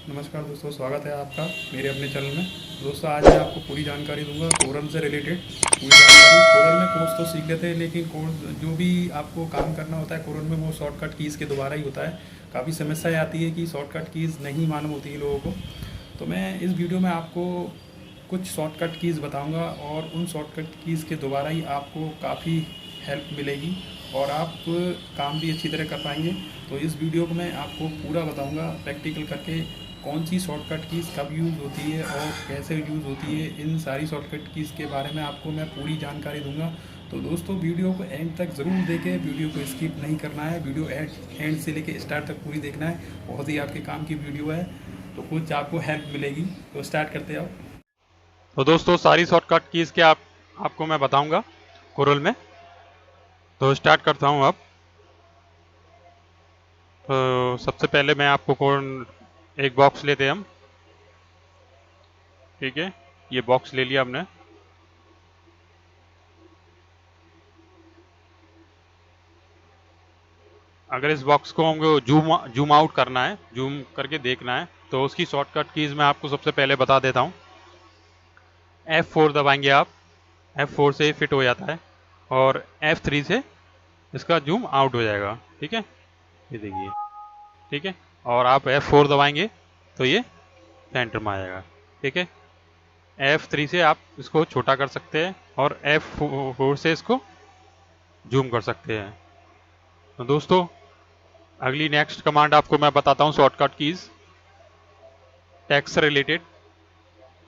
नमस्कार दोस्तों, स्वागत है आपका मेरे अपने चैनल में। दोस्तों, आज मैं आपको पूरी जानकारी दूंगा कोरल से रिलेटेड। पूरी जानकारी कोरल में कोर्स तो सीख लेते हैं, लेकिन कोर्स जो भी आपको काम करना होता है कोरल में वो शॉर्टकट कीज़ के द्वारा ही होता है। काफ़ी समस्याएं आती है कि शॉर्टकट कीज़ नहीं मालूम होती है लोगों को। तो मैं इस वीडियो में आपको कुछ शॉर्टकट कीज़ बताऊंगा और उन शॉर्टकट कीज़ के द्वारा ही आपको काफ़ी हेल्प मिलेगी और आप काम भी अच्छी तरह कर पाएंगे। तो इस वीडियो को मैं आपको पूरा बताऊंगा प्रैक्टिकल करके, कौन सी शॉर्टकट कीज़ कब यूज़ होती है और कैसे यूज़ होती है। इन सारी शॉर्टकट कीज़ के बारे में आपको मैं पूरी जानकारी दूंगा। तो दोस्तों, वीडियो को एंड तक ज़रूर देखें, वीडियो को स्किप नहीं करना है। वीडियो एंड से लेकर स्टार्ट तक पूरी देखना है। बहुत ही आपके काम की वीडियो है, तो कुछ आपको हेल्प मिलेगी। तो स्टार्ट करते हैं आप। तो दोस्तों सारी शॉर्टकट कीज़ के आपको मैं बताऊंगा कोरल में। तो स्टार्ट करता हूं अब। तो सबसे पहले मैं आपको एक बॉक्स लेते हैं हम। ठीक है, ये बॉक्स ले लिया हमने। अगर इस बॉक्स को हमको जूम आउट करना है, जूम करके देखना है, तो उसकी शॉर्टकट कीज़ मैं आपको सबसे पहले बता देता हूँ। F4 दबाएंगे आप। F4 से फिट हो जाता है और F3 से इसका जूम आउट हो जाएगा। ठीक है, ये देखिए। ठीक है, और आप F4 दबाएंगे तो ये सेंटर में आ जाएगा। ठीक है, F3 से आप इसको छोटा कर सकते हैं और F4 से इसको जूम कर सकते हैं। तो दोस्तों, अगली नेक्स्ट कमांड आपको मैं बताता हूँ शॉर्टकट कीज टेक्स्ट से रिलेटेड।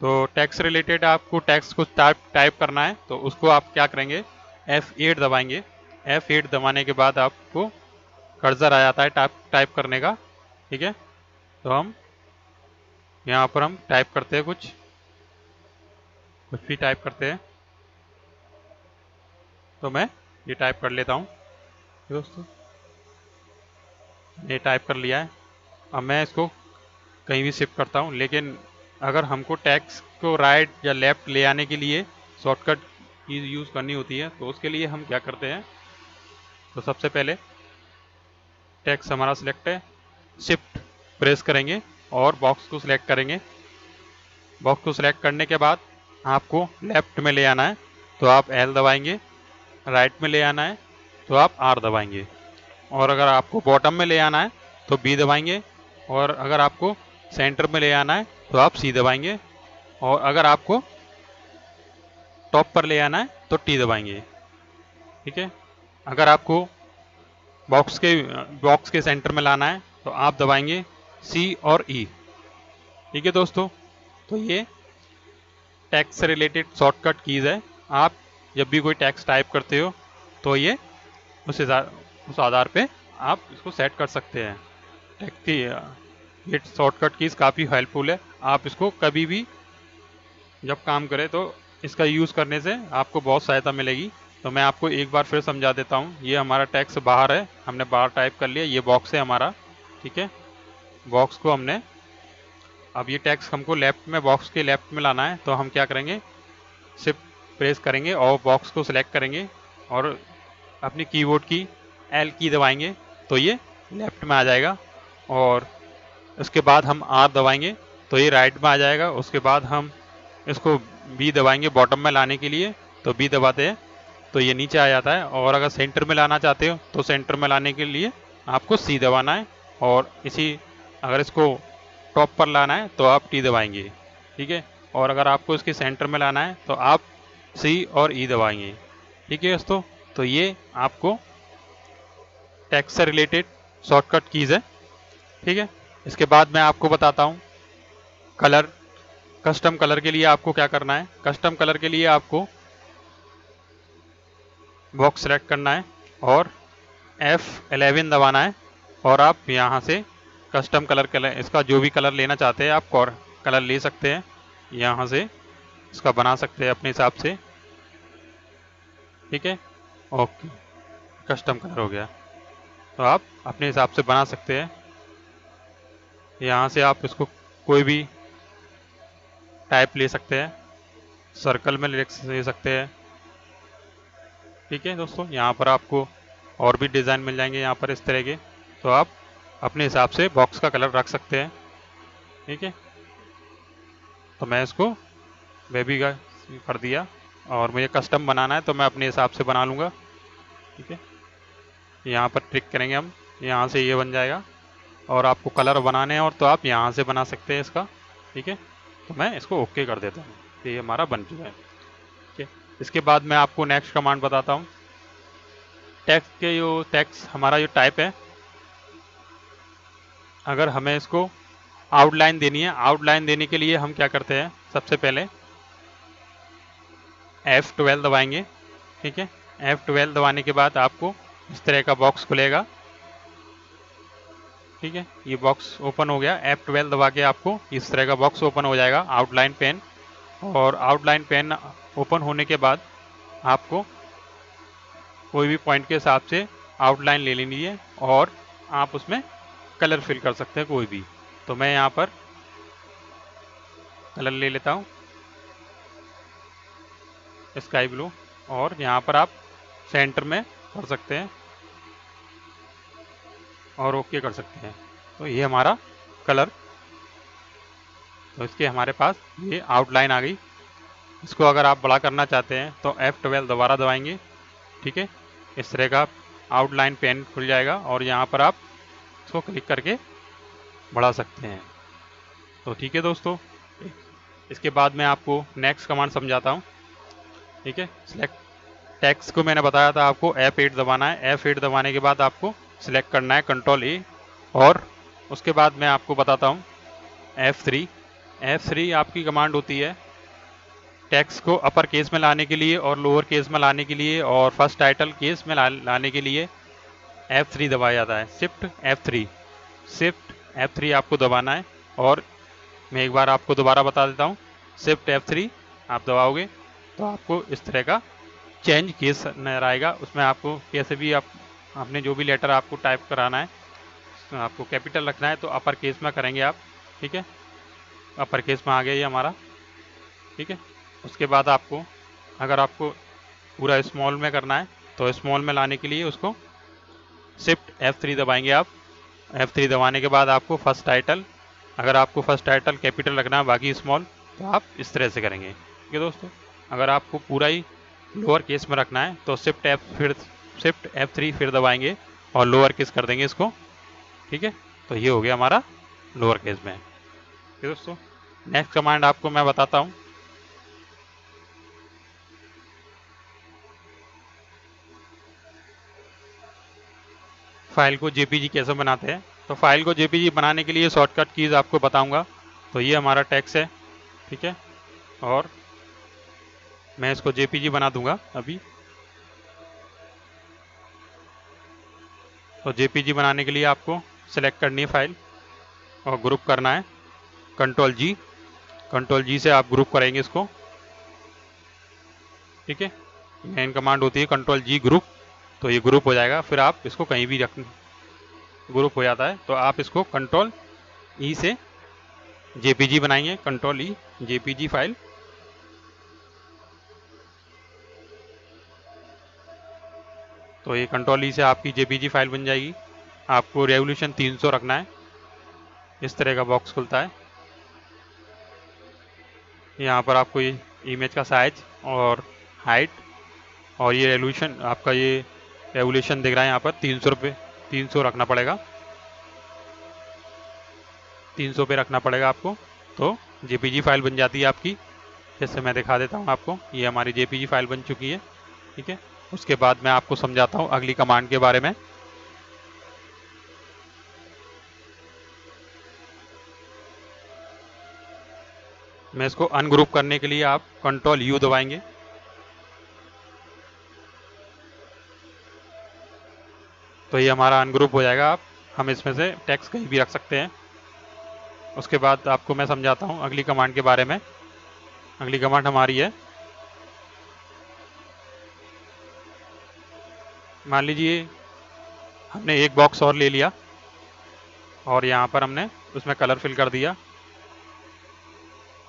तो टेक्स्ट रिलेटेड आपको टेक्स्ट को टाइप करना है, तो उसको आप क्या करेंगे, F8 दबाएंगे। F8 दबाने के बाद आपको कर्सर आ जाता है टाइप करने का। ठीक है, तो हम यहाँ पर हम टाइप करते हैं, कुछ भी टाइप करते हैं। तो मैं ये टाइप कर लेता हूँ दोस्तों, ये टाइप कर लिया है। अब मैं इसको कहीं भी शिफ्ट करता हूँ, लेकिन अगर हमको टैक्स को राइट या लेफ्ट ले आने के लिए शॉर्टकट की यूज़ करनी होती है, तो उसके लिए हम क्या करते हैं। तो सबसे पहले टैक्स हमारा सिलेक्ट है, शिफ्ट प्रेस करेंगे और बॉक्स को सिलेक्ट करेंगे। बॉक्स को सिलेक्ट करने के बाद आपको लेफ्ट में ले आना है, तो आप L दबाएंगे। राइट में ले आना है तो आप R दबाएंगे। और अगर आपको बॉटम में ले आना है तो B दबाएंगे। और अगर आपको सेंटर में ले आना है तो आप C दबाएंगे। और अगर आपको टॉप पर ले आना है तो T दबाएंगे। ठीक है, अगर आपको बॉक्स के सेंटर में लाना है तो आप दबाएंगे C और E। ठीक है दोस्तों, तो ये टैक्स से रिलेटेड शॉर्टकट कीज़ है। आप जब भी कोई टैक्स टाइप करते हो तो ये उस आधार पे आप इसको सेट कर सकते हैं। टैक्स की ये शॉर्टकट कीज़ काफ़ी हेल्पफुल है। आप इसको कभी भी जब काम करें तो इसका यूज़ करने से आपको बहुत सहायता मिलेगी। तो मैं आपको एक बार फिर समझा देता हूँ। ये हमारा टैक्स बाहर है, हमने बाहर टाइप कर लिया, ये बॉक्स है हमारा। ठीक है, बॉक्स को हमने, अब ये टैक्स हमको लेफ्ट में, बॉक्स के लेफ्ट में लाना है, तो हम क्या करेंगे, शिफ्ट प्रेस करेंगे और बॉक्स को सिलेक्ट करेंगे और अपनी कीबोर्ड की L की दबाएंगे तो ये लेफ्ट में आ जाएगा। और उसके बाद हम R दबाएंगे तो ये राइट में आ जाएगा। उसके बाद हम इसको B दबाएंगे बॉटम में लाने के लिए, तो B दबाते हैं तो ये नीचे आ जाता है। और अगर सेंटर में लाना चाहते हो तो सेंटर में लाने के लिए आपको C दबाना है। और अगर इसको टॉप पर लाना है तो आप T दबाएंगे। ठीक है, और अगर आपको इसके सेंटर में लाना है तो आप C और E दबाएंगे। ठीक है दोस्तों, तो ये आपको टैक्स से रिलेटेड शॉर्टकट कीज़ है। ठीक है, इसके बाद मैं आपको बताता हूँ कलर। कस्टम कलर के लिए आपको क्या करना है। कस्टम कलर के लिए आपको बॉक्स सेलेक्ट करना है और F11 दबाना है। और आप यहाँ से कस्टम कलर इसका जो भी कलर लेना चाहते हैं आप कलर ले सकते हैं। यहाँ से इसका बना सकते हैं अपने हिसाब से। ठीक है, ओके, कस्टम कलर हो गया। तो आप अपने हिसाब से बना सकते हैं। यहाँ से आप इसको कोई भी टाइप ले सकते हैं, सर्कल में ले सकते हैं। ठीक है दोस्तों, यहाँ पर आपको और भी डिज़ाइन मिल जाएंगे यहाँ पर इस तरह के, तो आप अपने हिसाब से बॉक्स का कलर रख सकते हैं। ठीक है, तो मैं इसको बेबी का कर दिया, और मुझे कस्टम बनाना है तो मैं अपने हिसाब से बना लूँगा। ठीक है, यहाँ पर ट्रिक करेंगे हम, यहाँ से ये बन जाएगा, और आपको कलर बनाने हैं और तो आप यहाँ से बना सकते हैं इसका। ठीक है, तो मैं इसको ओके कर देता हूँ, तो ये हमारा बन चुका है। ठीक है, इसके बाद मैं आपको नेक्स्ट कमांड बताता हूँ। टेक्स्ट के जो टेक्स्ट हमारा जो टाइप है, अगर हमें इसको आउटलाइन देनी है, आउटलाइन देने के लिए हम क्या करते हैं, सबसे पहले F12 दबाएंगे। ठीक है, F12 दबाने के बाद आपको इस तरह का बॉक्स खुलेगा। ठीक है, ये बॉक्स ओपन हो गया। F12 दबा के आपको इस तरह का बॉक्स ओपन हो जाएगा, आउटलाइन पेन। और आउटलाइन पेन ओपन होने के बाद आपको कोई भी पॉइंट के हिसाब से आउटलाइन ले लेनी है, और आप उसमें कलर फिल कर सकते हैं कोई भी। तो मैं यहाँ पर कलर ले लेता हूँ स्काई ब्लू, और यहाँ पर आप सेंटर में कर सकते हैं और ओके कर सकते हैं। तो ये हमारा कलर, तो इसके हमारे पास ये आउटलाइन आ गई। इसको अगर आप बड़ा करना चाहते हैं तो F12 दोबारा दबाएंगे। ठीक है, इस तरह का आउटलाइन पेन खुल जाएगा, और यहाँ पर आप इसको क्लिक करके बढ़ा सकते हैं। तो ठीक है दोस्तों, इसके बाद मैं आपको नेक्स्ट कमांड समझाता हूँ। ठीक है, सिलेक्ट टेक्स्ट को मैंने बताया था आपको F8 दबाना है। F8 दबाने के बाद आपको सिलेक्ट करना है कंट्रोल A, और उसके बाद मैं आपको बताता हूँ F3। F3 आपकी कमांड होती है टेक्स्ट को अपर केस में लाने के लिए और लोअर केस में लाने के लिए और फर्स्ट टाइटल केस में लाने के लिए F3 दबाया जाता है। शिफ्ट F3 आपको दबाना है, और मैं एक बार आपको दोबारा बता देता हूँ। शिफ्ट F3 आप दबाओगे तो आपको इस तरह का चेंज केस नजर आएगा। उसमें आपको कैसे भी आपने जो भी लेटर आपको टाइप कराना है, आपको कैपिटल रखना है तो अपर केस में करेंगे आप। ठीक है, अपर केस में आ गया ये हमारा। ठीक है, उसके बाद आपको अगर आपको पूरा स्मॉल में करना है तो स्मॉल में लाने के लिए उसको शिफ्ट F3 दबाएंगे आप। F3 दबाने के बाद आपको फर्स्ट टाइटल, अगर आपको फर्स्ट टाइटल कैपिटल रखना है बाकी स्मॉल, तो आप इस तरह से करेंगे। ठीक है दोस्तों, अगर आपको पूरा ही लोअर केस में रखना है तो शिफ्ट F3 फिर दबाएंगे और लोअर केस कर देंगे इसको। ठीक है, तो ये हो गया हमारा लोअर केस में। ठीक है दोस्तों, नेक्स्ट कमांड आपको मैं बताता हूँ। फाइल को JPG कैसे बनाते हैं, तो फाइल को JPG बनाने के लिए शॉर्टकट कीज़ आपको बताऊंगा। तो ये हमारा टेक्स्ट है। ठीक है, और मैं इसको JPG बना दूंगा अभी। तो JPG बनाने के लिए आपको सिलेक्ट करनी है फाइल और ग्रुप करना है कंट्रोल G से आप ग्रुप करेंगे इसको। ठीक है, मेन कमांड होती है कंट्रोल G ग्रुप, तो ये ग्रुप हो जाएगा। फिर आप इसको कहीं भी रख, ग्रुप हो जाता है तो आप इसको कंट्रोल E से JPG बनाएंगे, कंट्रोल E JPG फाइल। तो ये कंट्रोल E से आपकी JPG फाइल बन जाएगी। आपको रेवोल्यूशन 300 रखना है, इस तरह का बॉक्स खुलता है। यहाँ पर आपको ये इमेज का साइज और हाइट और ये रेवोल्यूशन, आपका ये रेवोल्यूशन दिख रहा है यहाँ पर 300 रखना पड़ेगा, 300 पे रखना पड़ेगा आपको। तो JPG फाइल बन जाती है आपकी। जैसे मैं दिखा देता हूँ आपको, ये हमारी JPG फाइल बन चुकी है। ठीक है, उसके बाद मैं आपको समझाता हूँ अगली कमांड के बारे में। मैं इसको अनग्रुप करने के लिए आप कंट्रोल U दबाएंगे। तो ये हमारा अनग्रुप हो जाएगा। हम इसमें से टेक्स्ट कहीं भी रख सकते हैं। उसके बाद आपको मैं समझाता हूँ अगली कमांड के बारे में। अगली कमांड हमारी है, मान लीजिए हमने एक बॉक्स और ले लिया और यहाँ पर हमने उसमें कलर फिल कर दिया।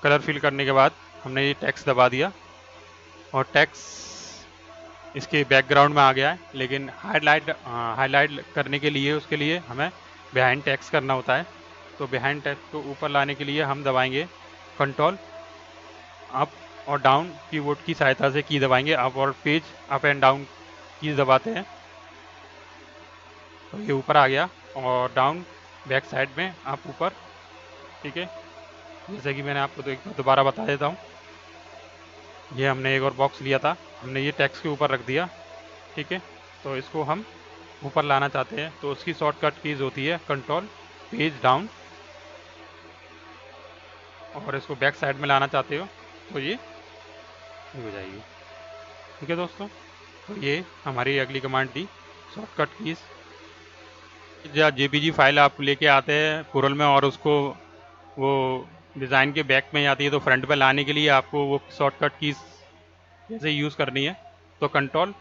कलर फिल करने के बाद हमने ये टेक्स्ट दबा दिया और टेक्स्ट इसके बैकग्राउंड में आ गया है, लेकिन हाईलाइट करने के लिए उसके लिए हमें बिहाइंड टेक्स्ट करना होता है। तो बिहाइंड टेक्स्ट को ऊपर लाने के लिए हम दबाएंगे कंट्रोल अप और डाउन कीबोर्ड की सहायता से की दबाएंगे। अप और पेज अप एंड डाउन की दबाते हैं तो ये ऊपर आ गया, और डाउन बैक साइड में आप ऊपर। ठीक है, जैसे कि मैंने आपको दोबारा बता देता हूँ। ये हमने एक और बॉक्स लिया था, हमने ये टेक्स्ट के ऊपर रख दिया। ठीक है, तो इसको हम ऊपर लाना चाहते हैं तो उसकी शॉर्टकट कीज होती है कंट्रोल पेज डाउन, और इसको बैक साइड में लाना चाहते हो तो ये हो जाएगी। ठीक है दोस्तों, तो ये हमारी अगली कमांड थी शॉर्टकट कीज। या जेपीजी फाइल आप लेके आते हैं कोरल में और उसको वो डिज़ाइन के बैक में आती है, तो फ्रंट पे लाने के लिए आपको वो शॉर्टकट कीज जैसे यूज़ करनी है। तो कंट्रोल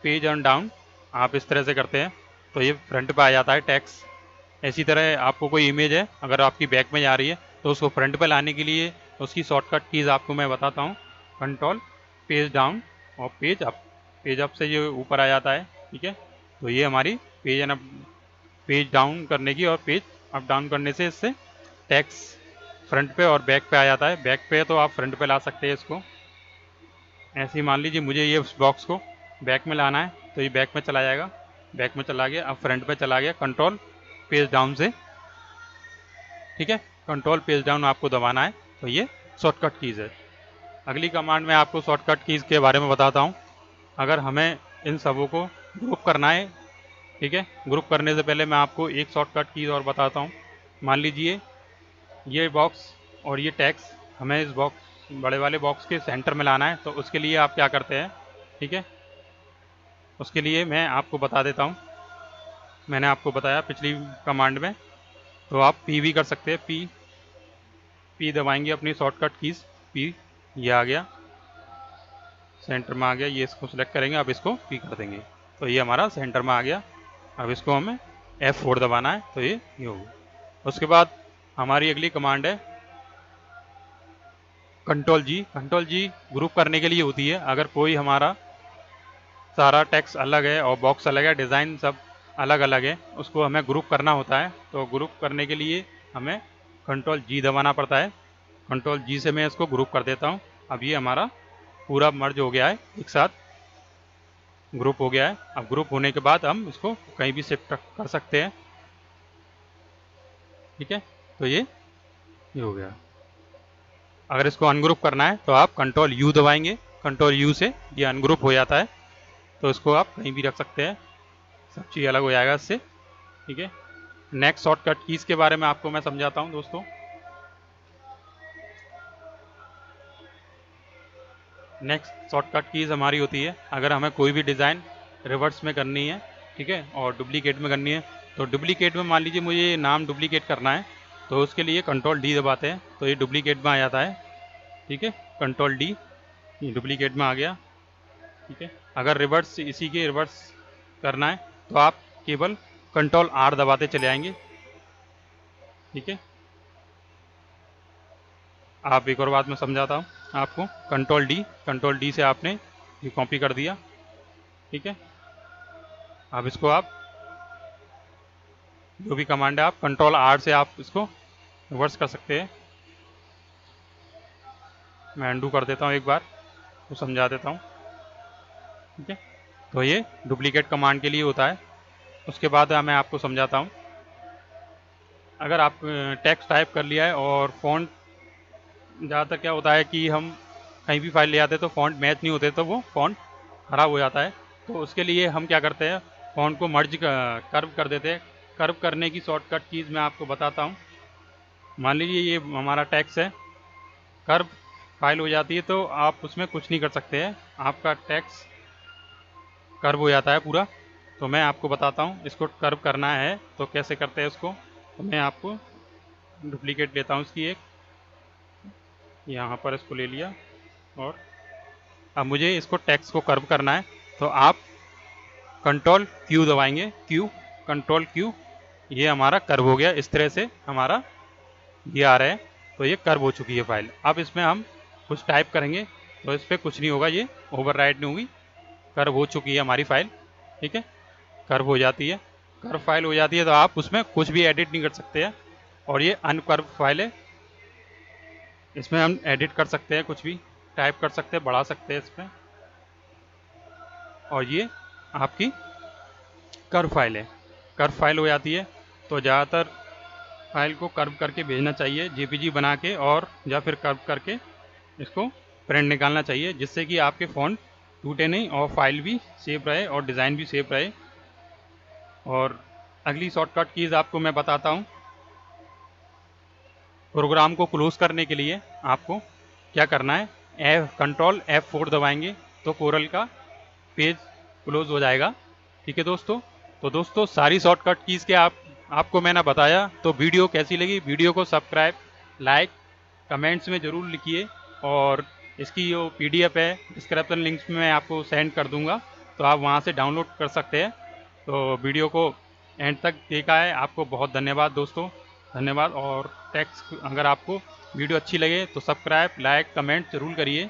पेज एंड डाउन आप इस तरह से करते हैं तो ये फ्रंट पे आ जाता है टेक्स्ट। इसी तरह आपको कोई इमेज है अगर आपकी बैक में जा रही है तो उसको फ्रंट पे लाने के लिए उसकी शॉर्टकट कीज़ आपको मैं बताता हूँ। कंट्रोल पेज डाउन और पेज अप। पेज अप से ये ऊपर आ जाता है। ठीक है, तो ये हमारी पेज एंड पेज डाउन करने की, और पेज अप डाउन करने से इससे टेक्स्ट फ्रंट पे और बैक पे आ जाता है। बैक पे तो आप फ्रंट पे ला सकते हैं इसको। ऐसे ही मान लीजिए मुझे ये बॉक्स को बैक में लाना है तो ये बैक में चला जाएगा, बैक में चला गया, अब फ्रंट पे चला गया कंट्रोल पेज डाउन से। ठीक है, कंट्रोल पेज डाउन आपको दबाना है तो ये शॉर्टकट कीज़ है। अगली कमांड में आपको शॉर्टकट कीज़ के बारे में बताता हूँ। अगर हमें इन सबों को ग्रुप करना है, ठीक है, ग्रुप करने से पहले मैं आपको एक शॉर्टकट कीज़ और बताता हूँ। मान लीजिए ये बॉक्स और ये टेक्स्ट हमें इस बॉक्स बड़े वाले बॉक्स के सेंटर में लाना है, तो उसके लिए आप क्या करते हैं। ठीक है, उसके लिए मैं आपको बता देता हूँ। मैंने आपको बताया पिछली कमांड में, तो आप पी भी कर सकते हैं। पी दबाएंगे अपनी शॉर्टकट कीज़, पी, ये आ गया सेंटर में आ गया, ये इसको सिलेक्ट करेंगे, अब इसको पी कर देंगे तो ये हमारा सेंटर में आ गया। अब इसको हमें F4 दबाना है तो ये होगा। उसके बाद हमारी अगली कमांड है कंट्रोल जी। कंट्रोल जी ग्रुप करने के लिए होती है। अगर कोई हमारा सारा टेक्स्ट अलग है और बॉक्स अलग है, डिज़ाइन सब अलग अलग है, उसको हमें ग्रुप करना होता है। तो ग्रुप करने के लिए हमें कंट्रोल जी दबाना पड़ता है। कंट्रोल जी से मैं इसको ग्रुप कर देता हूँ। अब ये हमारा पूरा मर्ज हो गया है, एक साथ ग्रुप हो गया है। अब ग्रुप होने के बाद हम इसको कहीं भी शिफ्ट कर सकते हैं। ठीक है, तो ये हो गया। अगर इसको अनग्रुप करना है तो आप कंट्रोल यू दबाएंगे, कंट्रोल यू से ये अनग्रुप हो जाता है, तो इसको आप कहीं भी रख सकते हैं, सब चीज़ अलग हो जाएगा इससे। ठीक है, नेक्स्ट शॉर्टकट कीज़ के बारे में आपको मैं समझाता हूँ दोस्तों। नेक्स्ट शॉर्टकट कीज़ हमारी होती है अगर हमें कोई भी डिज़ाइन रिवर्स में करनी है, ठीक है, और डुप्लीकेट में करनी है। तो डुप्लीकेट में मान लीजिए मुझे नाम डुप्लीकेट करना है तो उसके लिए कंट्रोल डी दबाते हैं तो ये डुप्लीकेट में आ जाता है। ठीक है, कंट्रोल डी, ये डुप्लीकेट में आ गया। ठीक है, अगर रिवर्स इसी के रिवर्स करना है तो आप केवल कंट्रोल आर दबाते चले आएंगे। ठीक है, आप एक और बात मैं समझाता हूँ आपको। कंट्रोल डी से आपने ये कॉपी कर दिया। ठीक है, अब इसको आप जो भी कमांड है आप कंट्रोल आर से आप इसको रिवर्स कर सकते हैं। मैं अंडू कर देता हूँ एक बार तो समझा देता हूँ। ठीक है, तो ये डुप्लीकेट कमांड के लिए होता है। उसके बाद मैं आपको समझाता हूँ। अगर आप टेक्स्ट टाइप कर लिया है और फ़ॉन्ट, ज़्यादातर क्या होता है कि हम कहीं भी फाइल ले आते हैं तो फ़ॉन्ट मैच नहीं होते तो वो फ़ॉन्ट ख़राब हो जाता है। तो उसके लिए हम क्या करते हैं, फ़ॉन्ट को मर्ज कर्व कर देते हैं। कर्व करने की शॉर्टकट कीज़ मैं आपको बताता हूँ। मान लीजिए ये हमारा टेक्स्ट है, कर्व फाइल हो जाती है तो आप उसमें कुछ नहीं कर सकते हैं, आपका टेक्स्ट कर्व हो जाता है पूरा। तो मैं आपको बताता हूँ इसको कर्व करना है तो कैसे करते हैं उसको। तो मैं आपको डुप्लीकेट लेता हूँ इसकी एक, यहाँ पर इसको ले लिया, और अब मुझे इसको टेक्स्ट को कर्व करना है तो आप कंट्रोल क्यू दबाएंगे, कंट्रोल क्यू, ये हमारा कर्व हो गया। इस तरह से हमारा ये आ रहा है तो ये कर्व हो चुकी है फाइल। अब इसमें हम कुछ टाइप करेंगे तो इस पर कुछ नहीं होगा, ये ओवरराइट नहीं होगी, कर्व हो चुकी है हमारी फाइल। ठीक है, कर्व हो जाती है, कर्व फाइल हो जाती है तो आप उसमें कुछ भी एडिट नहीं कर सकते हैं। और ये अनकर्व फाइल है, इसमें हम एडिट कर सकते हैं, कुछ भी टाइप कर सकते हैं, बढ़ा सकते हैं इसमें। और ये आपकी कर्व फाइल है, कर्व फाइल हो जाती है। तो ज़्यादातर फाइल को कर्व करके भेजना चाहिए, जेपीजी बना के, और या फिर कर्व करके इसको प्रिंट निकालना चाहिए, जिससे कि आपके फ़ॉन्ट टूटे नहीं और फाइल भी सेफ रहे और डिज़ाइन भी सेफ रहे। और अगली शॉर्टकट कीज़ आपको मैं बताता हूँ। प्रोग्राम को क्लोज़ करने के लिए आपको क्या करना है, कंट्रोल F4 दबाएंगे तो कोरल का पेज क्लोज हो जाएगा। ठीक है दोस्तों। तो दोस्तों सारी शॉर्टकट कीज़ के आपको मैंने बताया। तो वीडियो कैसी लगी, वीडियो को सब्सक्राइब, लाइक, कमेंट्स में ज़रूर लिखिए। और इसकी जो PDF है डिस्क्रिप्शन लिंक्स में मैं आपको सेंड कर दूंगा, तो आप वहां से डाउनलोड कर सकते हैं। तो वीडियो को एंड तक देखा है, आपको बहुत धन्यवाद दोस्तों, धन्यवाद। और टेक्स्ट अगर आपको वीडियो अच्छी लगे तो सब्सक्राइब, लाइक, कमेंट ज़रूर करिए।